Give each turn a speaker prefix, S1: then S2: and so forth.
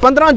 S1: 15